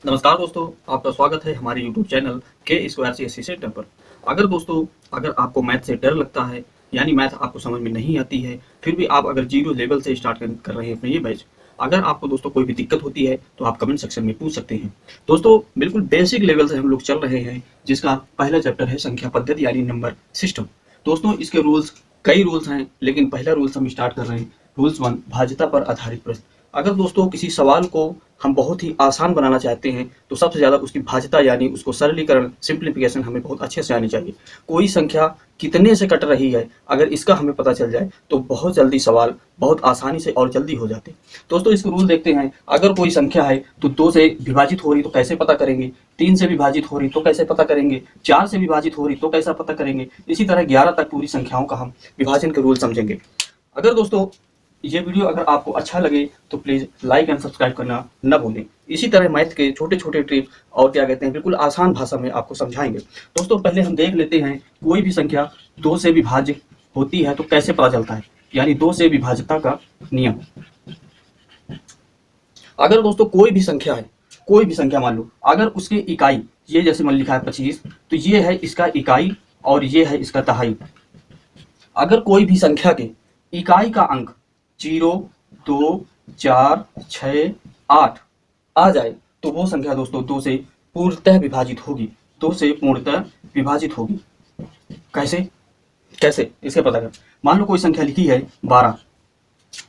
नमस्कार दोस्तों, आपका स्वागत है हमारे YouTube चैनल के स्क्वायर CSC सेंटर पर। अगर आपको मैथ से डर लगता है, यानी मैथ आपको समझ में नहीं आती है, फिर भी आप अगर जीरो लेवल से स्टार्ट कर रहे हैं अपने ये बैच, अगर आपको दोस्तों कोई भी दिक्कत होती है तो आप कमेंट सेक्शन में पूछ सकते हैं। दोस्तों बिल्कुल बेसिक लेवल से हम लोग चल रहे हैं, जिसका पहला चैप्टर है संख्या पद्धति यानी नंबर सिस्टम। दोस्तों इसके कई रूल्स हैं, लेकिन पहला रूल्स हम स्टार्ट कर रहे हैं। रूल्स 1, भाज्यता पर आधारित प्रश्न। अगर दोस्तों किसी सवाल को हम बहुत ही आसान बनाना चाहते हैं तो सबसे ज़्यादा उसकी भाज्यता यानी उसको सरलीकरण सिंप्लीफिकेशन हमें बहुत अच्छे से आनी चाहिए। कोई संख्या कितने से कट रही है, अगर इसका हमें पता चल जाए तो बहुत जल्दी सवाल बहुत आसानी से और जल्दी हो जाते हैं। दोस्तों इसके रूल देखते हैं। अगर कोई संख्या है तो 2 से विभाजित हो रही तो कैसे पता करेंगे, 3 से विभाजित हो रही तो कैसे पता करेंगे, 4 से विभाजित हो रही तो कैसा पता करेंगे। इसी तरह 11 तक पूरी संख्याओं का हम विभाजन के रूल समझेंगे। अगर दोस्तों ये वीडियो अगर आपको अच्छा लगे तो प्लीज़ लाइक एंड सब्सक्राइब करना न भूलें। इसी तरह मैथ के छोटे छोटे ट्रिक्स और क्या कहते हैं बिल्कुल आसान भाषा में आपको समझाएंगे। दोस्तों पहले हम देख लेते हैं, कोई भी संख्या 2 से विभाज्य होती है तो कैसे पता चलता है, यानी 2 से विभाज्यता का नियम। अगर दोस्तों कोई भी संख्या मान लो, अगर उसकी इकाई ये जैसे मान लिखा है 25, तो ये है इसका इकाई और ये है इसका दहाई। अगर कोई भी संख्या के इकाई का अंक 0, 2, 4, 6, 8 आ जाए तो वो संख्या दोस्तों 2 से पूर्णतः विभाजित होगी। 2 से पूर्णतः विभाजित होगी। कैसे इसके पता कर। मान लो कोई संख्या लिखी है 12,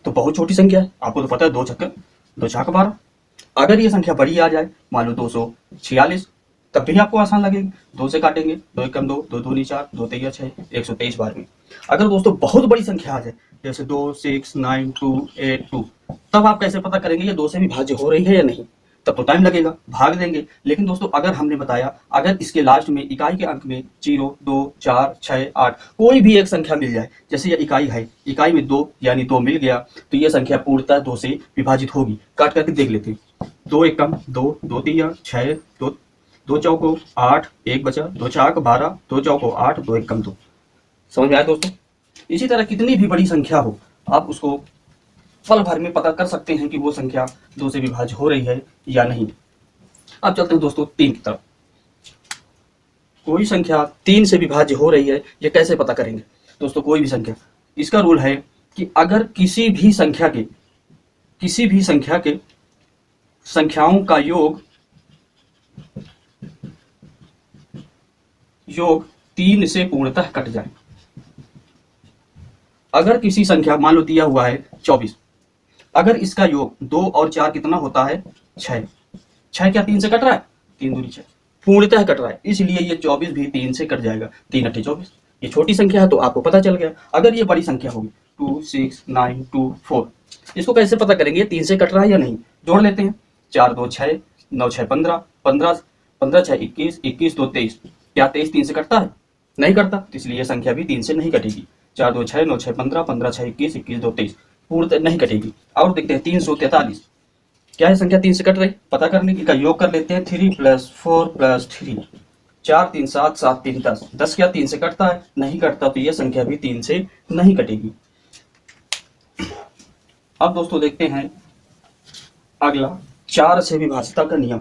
तो बहुत छोटी संख्या है, आपको तो पता है 2 छक्का 12। अगर ये संख्या बड़ी आ जाए, मान लो 246, तब भी आपको आसान लगेगी। 2 से काटेंगे, 2 एक कम 2, 2 दूनी 4, 2 तिया 6, 123 बार में। अगर दोस्तों बहुत बड़ी संख्या आ जाए, जैसे 2, 6, 9, 2, 8, 2, तब आप कैसे पता करेंगे ये 2 से विभाज्य हो रही है या नहीं। तब तो टाइम लगेगा, भाग देंगे। लेकिन दोस्तों अगर हमने बताया, अगर इसके लास्ट में इकाई के अंक में 0, 2, 4, 6, 8 कोई भी एक संख्या मिल जाए, जैसे ये इकाई है, इकाई में 2 यानी 2 मिल गया, तो ये संख्या पूर्णतः 2 से विभाजित होगी। काट करके देख लेते हैं। 2 एक कम 2, 2 तिया 6, 2 चौको 8, 1 बचा, 2 चाक 12, 2 चौको 8, 2 एक कम 2। समझ में आया दोस्तों। इसी तरह कितनी भी बड़ी संख्या हो, आप उसको पल भर में पता कर सकते हैं कि वो संख्या 2 से विभाज्य हो रही है या नहीं। अब चलते हैं दोस्तों 3 की तरफ। कोई संख्या 3 से विभाज्य हो रही है, ये कैसे पता करेंगे। दोस्तों कोई भी संख्या, इसका रूल है कि अगर किसी भी संख्या के संख्याओं का योग 3 से पूर्णतः कट जाए। अगर किसी संख्या मान लो दिया हुआ है 24, अगर इसका योग 2 और 4 कितना होता है 6, क्या 3 से कट रहा है, 3 दूनी 6 पूर्णतः कट रहा है, इसलिए ये 24 भी 3 से कट जाएगा। 3 अट्ठे 24। ये छोटी संख्या है तो आपको पता चल गया। अगर ये बड़ी संख्या होगी 2, 6, 9, 2, 4, इसको कैसे पता करेंगे 3 से कट रहा है या नहीं। जोड़ लेते हैं। 4, 2, 6, 9, 6, 15, 15, 6, 21, 21, 2, 23। क्या 23 3 से कटता है, नहीं करता, तो इसलिए यह संख्या भी 3 से नहीं कटेगी। 4, 2, 6, 9, 6, 15, 15, 6, 21, 21, 2, 23 पूर्णतः नहीं कटेगी। और देखते हैं 343, क्या है संख्या 3 से कट रही, पता करने की का योग कर लेते हैं। 3 + 4 + 3, 4 3 7, 7 3 10, 10 क्या 3 से कटता है, नहीं कटता, तो यह संख्या भी 3 से नहीं कटेगी। अब दोस्तों देखते हैं अगला 4 से विभाज्यता का नियम।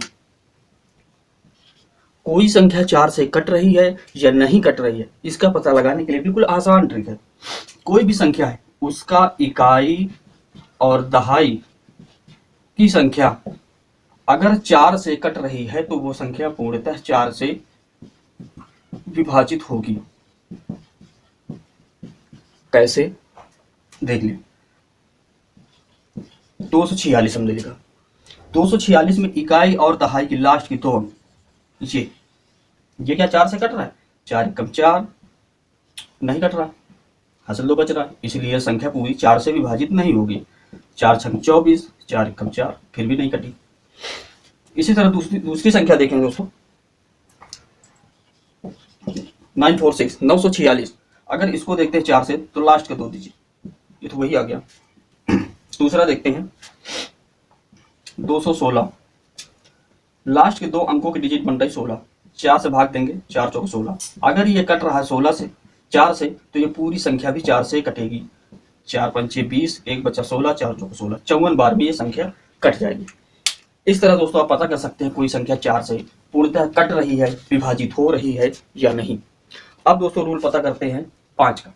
कोई संख्या 4 से कट रही है या नहीं कट रही है, इसका पता लगाने के लिए बिल्कुल आसान ट्रिक है। कोई भी संख्या है, उसका इकाई और दहाई की संख्या अगर 4 से कट रही है तो वो संख्या पूर्णतः 4 से विभाजित होगी। कैसे देख लें। 246 हमने लिखा, 246 में इकाई और दहाई की लास्ट की 2 अंक, ये क्या 4 से कट रहा है, 4 कम 4 नहीं कट रहा, हासिल 2 बच रहा है, इसलिए संख्या पूरी 4 से विभाजित नहीं होगी। 4 छंग 24, 4 कम 4, फिर भी नहीं कटी। इसी तरह दूसरी संख्या देखेंगे दोस्तों 946, 946। अगर इसको देखते हैं 4 से तो लास्ट का 2 दीजिए, ये तो वही आ गया। दूसरा देखते हैं 216, लास्ट के 2 अंकों के डिजिट बन रही 16, 4 से भाग देंगे, 4 चौक 16। अगर ये कट रहा है 4 से तो ये पूरी संख्या भी 4 से कटेगी। 4 पंचे 20, 1 बचा 16, 4 चौक 16, 54 बार में ये संख्या कट जाएगी। इस तरह दोस्तों आप पता कर सकते हैं कोई संख्या 4 से पूर्णतः कट रही है, विभाजित हो रही है या नहीं। अब दोस्तों रूल पता करते हैं 5 का।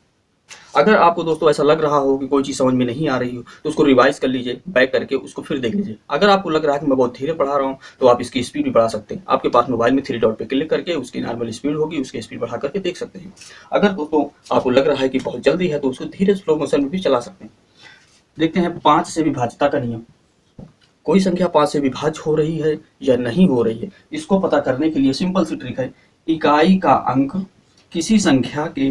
अगर आपको दोस्तों ऐसा लग रहा हो कि कोई चीज़ समझ में नहीं आ रही हो तो उसको रिवाइज कर लीजिए, बैक करके उसको फिर देख लीजिए। अगर आपको लग रहा है कि मैं बहुत धीरे पढ़ा रहा हूँ तो आप इसकी स्पीड भी बढ़ा सकते हैं। आपके पास मोबाइल में 3 डॉट पे क्लिक करके उसकी नॉर्मल स्पीड होगी, उसकी स्पीड बढ़ा करके देख सकते हैं। अगर दोस्तों आपको लग रहा है कि बहुत जल्दी है तो उसको धीरे स्लो मोशन में भी चला सकते हैं। देखते हैं 5 से विभाज्यता का नियम। कोई संख्या 5 से विभाज्य हो रही है या नहीं हो रही है, इसको पता करने के लिए सिंपल सी ट्रिक है। इकाई का अंक किसी संख्या के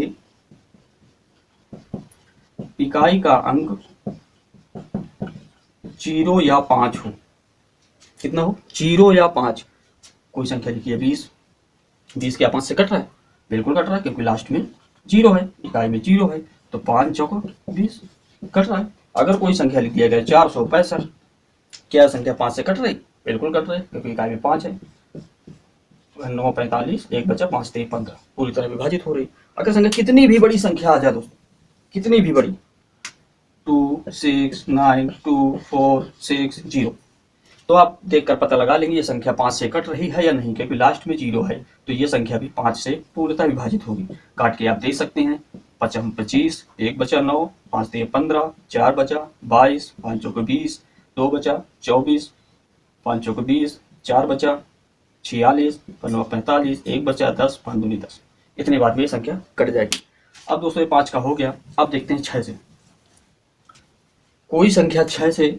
इकाई का अंक 0 या 5 हो। कितना हो? 0 या 5। कोई संख्या लिखिए 20। 20 क्या 5 से कट रहा है? बिल्कुल कट रहा है, क्योंकि लास्ट में 0 है, इकाई में 0 है, तो 5 चौका 20 कट रहा है। अगर कोई संख्या लिख दिया गया 465, क्या संख्या 5 से कट रही? बिल्कुल कट रही है, क्योंकि इकाई में 5 है। 9 45, 1 बचा, 5 3 15, पूरी तरह विभाजित हो रही। अगर संख्या कितनी भी बड़ी संख्या आ जाए दोस्तों, कितनी भी बड़ी, 2 6 9 2 4 6 0, तो आप देखकर पता लगा लेंगे ये संख्या 5 से कट रही है या नहीं, क्योंकि लास्ट में 0 है, तो ये संख्या भी 5 से पूर्णतः विभाजित होगी। काट के आप देख सकते हैं। 25, 1 बचा 9, 5 3 15, 4 बचा 22, 5 चौके 20, 2 बचा 24, 5 चौके 20, 4 बचा 46, 9 45, 1 बचा 10, 5 दूनी 10। इतने बार में ये संख्या कट जाएगी। अब दोस्तों ये 5 का हो गया। अब देखते हैं 6 से। कोई संख्या 6 से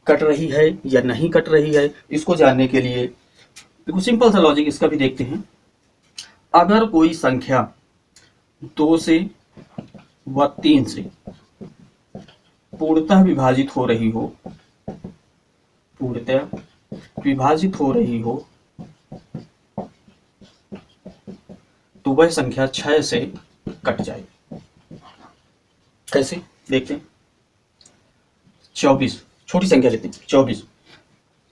कट रही है या नहीं कट रही है, इसको जानने के लिए देखो सिंपल सा लॉजिक इसका भी देखते हैं। अगर कोई संख्या 2 से व 3 से पूर्णतः विभाजित हो रही हो, पूर्णतः विभाजित हो रही हो, तो वह संख्या 6 से कट जाएगी। कैसे देखते हैं। 24, छोटी संख्या लेते हैं 24।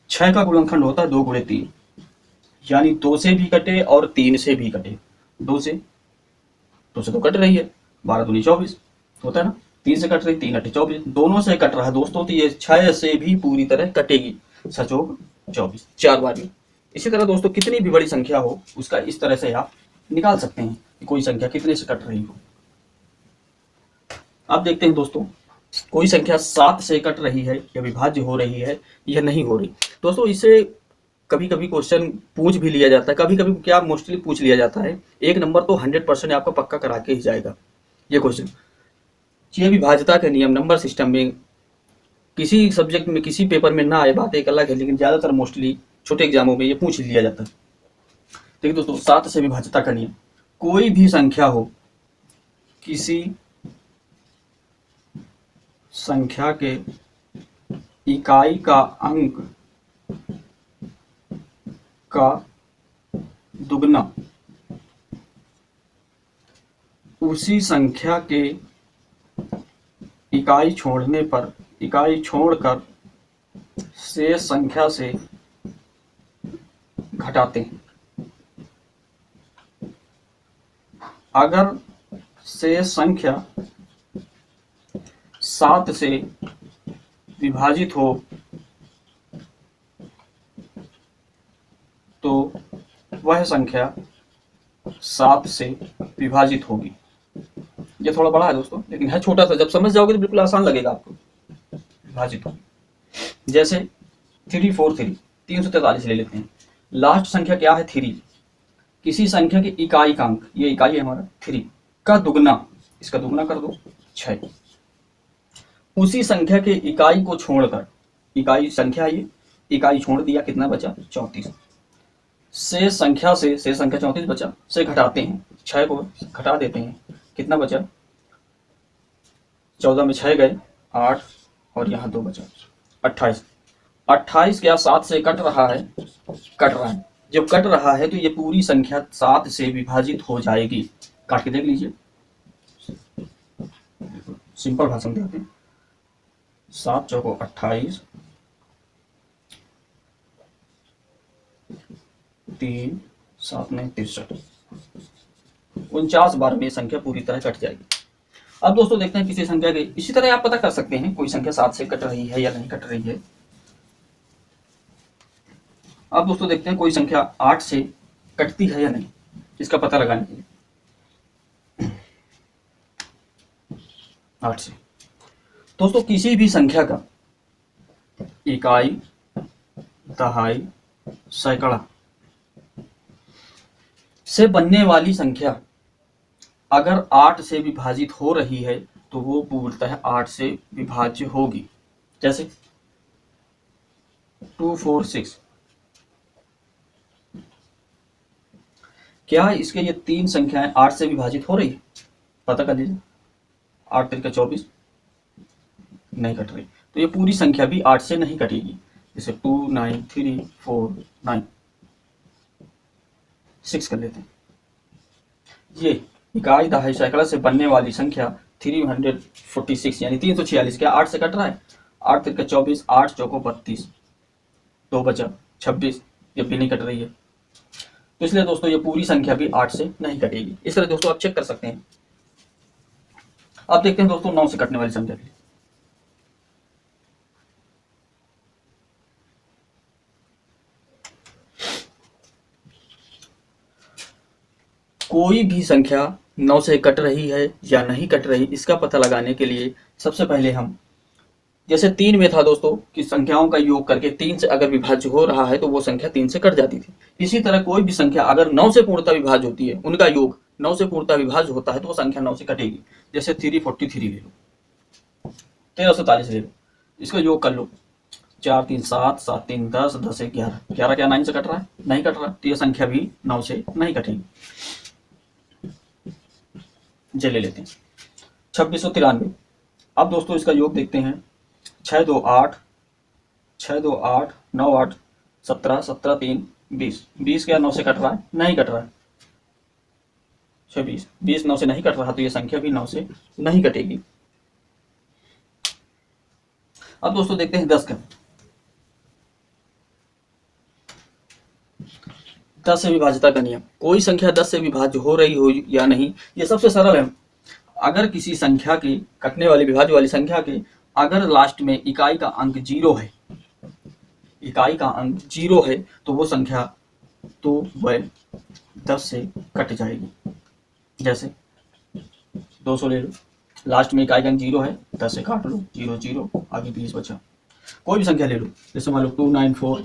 6 का गुणनखंड होता है 2 गुणे 3, यानी 2 से भी कटे और 3 से भी कटे। 2 से तो कट रही है, 12 दूनी 24 होता है ना। 3 से कट रही, 3 8 24, दोनों से कट रहा है दोस्तों, तो ये 6 से भी पूरी तरह कटेगी। 7 24, 4 बार में। इसी तरह दोस्तों कितनी भी बड़ी संख्या हो, उसका इस तरह से आप निकाल सकते हैं कि कोई संख्या कितने से कट रही हो। अब देखते हैं दोस्तों कोई संख्या 7 से कट रही है या विभाज्य हो रही है या नहीं हो रही। दोस्तों इसे कभी कभी क्वेश्चन पूछ भी लिया जाता है, कभी कभी क्या मोस्टली पूछ लिया जाता है। 1 नंबर तो 100% आपका पक्का करा के ही जाएगा ये क्वेश्चन। ये विभाज्यता के नियम नंबर सिस्टम में किसी सब्जेक्ट में किसी पेपर में ना आए बात एक अलग है, लेकिन ज्यादातर मोस्टली छोटे एग्जामों में ये पूछ लिया जाता है। देखिए दोस्तों 7 से विभाज्यता का नियम, कोई भी संख्या हो, किसी संख्या के इकाई का अंक का दुगना उसी संख्या के इकाई छोड़कर शेष संख्या से घटाते हैं। अगर शेष संख्या 7 से विभाजित हो तो वह संख्या 7 से विभाजित होगी। ये थोड़ा बड़ा है दोस्तों, लेकिन है छोटा सा। जब समझ जाओगे तो बिल्कुल आसान लगेगा आपको। विभाजित होगी जैसे 343, 343 ले लेते हैं। लास्ट संख्या क्या है? 3। किसी संख्या के इकाई का अंक, ये इकाई है हमारा 3 का दुगना, इसका दुगना कर दो 6। उसी संख्या के इकाई को छोड़कर, इकाई संख्या ये, इकाई छोड़ दिया, कितना बचा? 34। शेष संख्या 34 बचा, से घटाते हैं, 6 को घटा देते हैं, कितना बचा? 14 में 6 गए 8, और यहाँ 2 बचा 28। 28 क्या 7 से कट रहा है? कट रहा है। जब कट रहा है तो ये पूरी संख्या 7 से विभाजित हो जाएगी। काट के देख लीजिए, सिंपल भाषा में देखते हैं। 7 चौको 28, 3 7 में 63, 49 बार में संख्या पूरी तरह कट जाएगी। अब दोस्तों देखते हैं किसी संख्या के, इसी तरह आप पता कर सकते हैं कोई संख्या 7 से कट रही है या नहीं कट रही है। अब दोस्तों देखते हैं कोई संख्या 8 से कटती है या नहीं, इसका पता लगाने के लिए। 8 से दोस्तों किसी भी संख्या का इकाई, दहाई, सैकड़ा से बनने वाली संख्या अगर 8 से विभाजित हो रही है तो वो पूर्णतः 8 से विभाज्य होगी। जैसे 246, क्या इसके ये 3 संख्याएं 8 से विभाजित हो रही है? पता कर लीजिए। 8 3 24 नहीं कट रही, तो ये पूरी संख्या भी 8 से नहीं कटेगी। जैसे 2 9 3 4 9 6 कर लेते हैं। ये इकाई, दहाई, सैकड़ा से बनने वाली संख्या 346 यानी 346 क्या 8 से कट रहा है? 8 3 24, 8 चौको 32, 2 बचा 26, ये भी नहीं कट रही है। तो इसलिए दोस्तों ये पूरी संख्या भी 8 से नहीं कटेगी। इस तरह दोस्तों आप चेक कर सकते हैं। अब देखते हैं दोस्तों 9 से कटने वाली संख्या के लिए। कोई भी संख्या 9 से कट रही है या नहीं कट रही, इसका पता लगाने के लिए सबसे पहले हम, जैसे 3 में था दोस्तों कि संख्याओं का योग करके 3 से अगर विभाज्य हो रहा है तो वो संख्या 3 से कट जाती थी। इसी तरह कोई भी संख्या अगर 9 से पूर्णतः विभाज्य होती है, उनका योग 9 से पूर्णतः विभाज्य होता है तो वो संख्या 9 से कटेगी। जैसे 343 ले लो, 1343 ले लो, इसका योग कर लो। 4 3 7, 7 3 10, 10 1 11, 11 क्या 9 से कट रहा है? नहीं कट रहा, तो ये संख्या भी 9 से नहीं कटेगी। ले लेते हैं 2693। अब दोस्तों इसका योग देखते हैं। 6 2 8, 6 2 8, 9 8 17, 17 3 20, 20 क्या 9 से कट रहा है? नहीं कट रहा है। 26, 20 9 से नहीं कट रहा, तो ये संख्या भी 9 से नहीं कटेगी। अब दोस्तों देखते हैं 10 का। 10 से विभाज्यता का नियम। कोई संख्या 10 से विभाज्य हो रही हो या नहीं, ये सबसे सरल है। अगर किसी संख्या के कटने वाली, विभाज्य वाली संख्या के अगर लास्ट में इकाई का अंक 0 है, इकाई का अंक 0 है, तो वो संख्या तो वह 10 से कट जाएगी। जैसे 200 ले लो, लास्ट में इकाई का अंक 0 है, 10 से काट लो, 0 0, आगे 20 बचा। कोई भी संख्या ले लो, जैसे मान लो 294,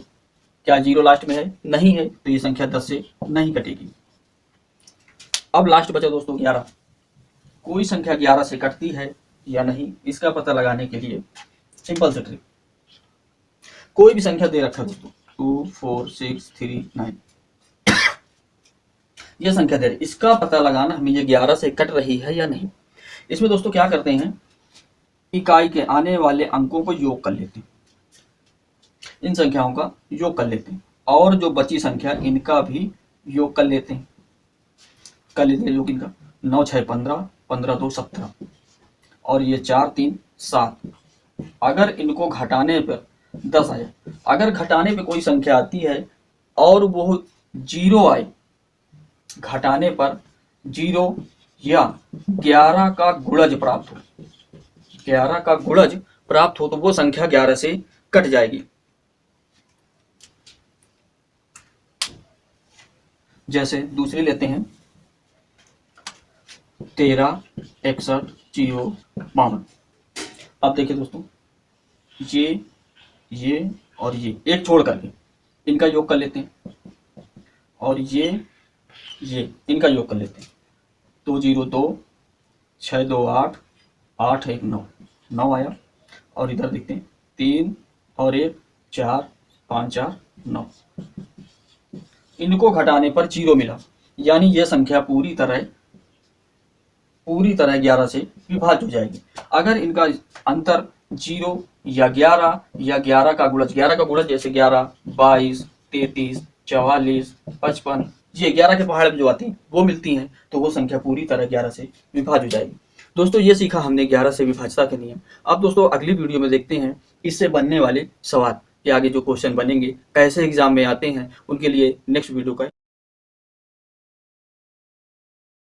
क्या 0 लास्ट में है? नहीं है, तो ये संख्या 10 से नहीं कटेगी। अब लास्ट बचा दोस्तों 11। कोई संख्या 11 से कटती है या नहीं, इसका पता लगाने के लिए सिंपल से ट्रिक। कोई भी संख्या दे रखा दोस्तों 2 4 6 3 9, यह संख्या दे रही, इसका पता लगाना हमें ये 11 से कट रही है या नहीं। इसमें दोस्तों क्या करते हैं, इकाई के आने वाले अंकों को योग कर लेते हैं, इन संख्याओं का योग कर लेते हैं, और जो बची संख्या इनका भी योग कर लेते हैं। कर लेते हैं योग इनका। 9 6 15, 15 2 17, और ये 4 3 7। अगर इनको घटाने पर 10 आए, अगर घटाने पे कोई संख्या आती है और वो 0 आए, घटाने पर 0 या 11 का गुणज प्राप्त हो, 11 का गुणज प्राप्त हो, तो वो संख्या 11 से कट जाएगी। जैसे दूसरी लेते हैं 13 61 0 52। अब देखिए दोस्तों, ये और ये एक छोड़ करके इनका योग कर लेते हैं, और ये इनका योग कर लेते हैं। 2 0 2, 6 2 8, 8 1 9, 9 आया। और इधर देखते हैं 3 और 1 4, 5 4 9। इनको घटाने पर 0 मिला, यानी यह संख्या पूरी तरह 11 से विभाज्य हो जाएगी। अगर इनका अंतर 0 या 11 या 11 का गुणज, 11 का गुणज जैसे 11 22 33 44 55, ये 11 के पहाड़ में जो आती हैं वो मिलती हैं, तो वो संख्या पूरी तरह 11 से विभाज्य हो जाएगी। दोस्तों ये सीखा हमने 11 से विभाज्यता के नियम। अब दोस्तों अगली वीडियो में देखते हैं इससे बनने वाले सवाल के आगे जो क्वेश्चन बनेंगे, कैसे एग्जाम में आते हैं, उनके लिए नेक्स्ट वीडियो का